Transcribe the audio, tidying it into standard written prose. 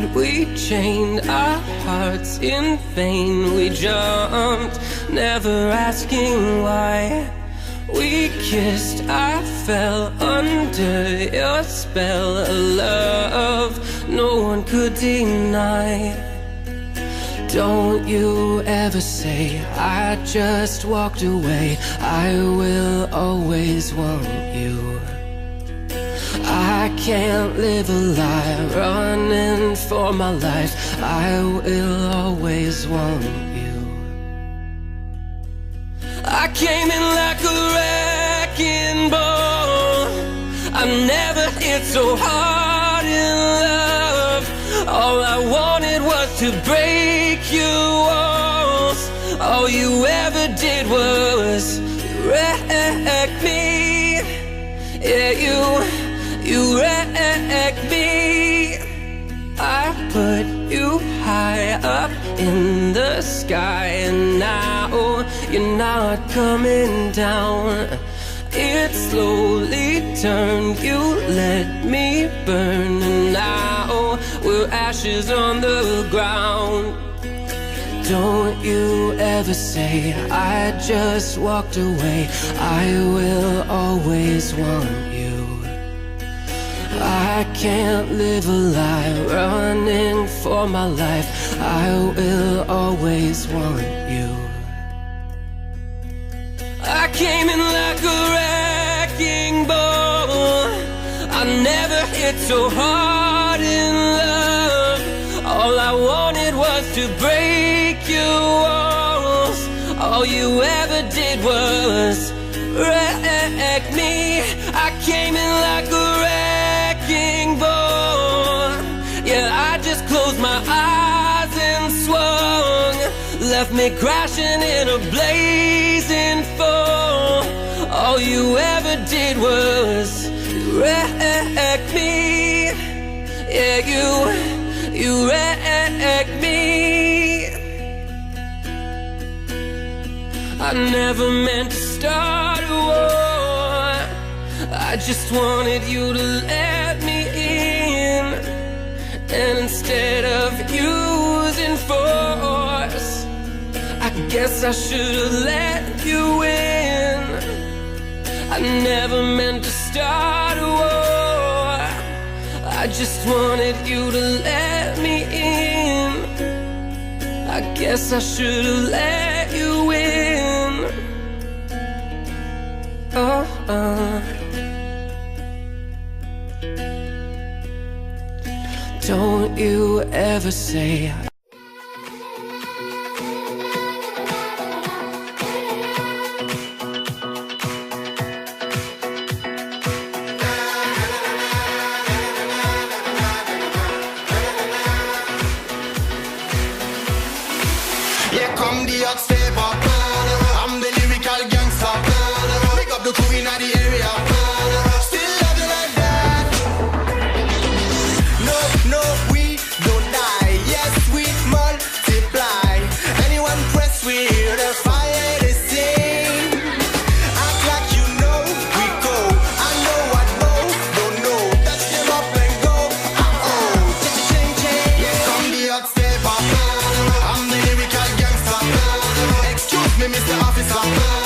but we chained our hearts in vain. We jumped, never asking why. We kissed, I fell under your spell. A love no one could deny. Don't you ever say I just walked away. I will always want you. I can't live a lie, running for my life. I will always want you. I came in like a wrecking ball. I never hit so hard in love. All I wanted was to break your walls. All you ever did was wreck me. Yeah, you wrecked me. I put you high up in the sky, and now you're not coming down. It slowly turned, you let me burn, and now we're ashes on the ground. Don't you ever say I just walked away. I will always want you. I can't live a lie, running for my life. I will always want you. I came in like a wrecking ball. I never hit so hard in love. All I wanted was to break your walls. All you ever did was wreck me. I came in like a wrecking ball. Yeah, I just closed my eyes and swung, left me crashing in a blazing fall. All you ever did was wreck me. Yeah, you wrecked me. I never meant to start a war. I just wanted you to let me in, and instead of using force, I guess I should've let you in. I never meant to start a war. I just wanted you to let me in. I guess I should've let you in. Don't you ever say Here come the hot stepper. I'm the lyrical gangster. Pick up the crew in the area. Still love you like that. No, no, we don't die. Yes, we multiply. Anyone press, we hear the fire they sing. Act like you know, we go. I know what know, don't know. Touch them up and go. Ching, ching. Here come the hot stepper. I'm the lyrical gangster. Excuse me, Mr. Officer.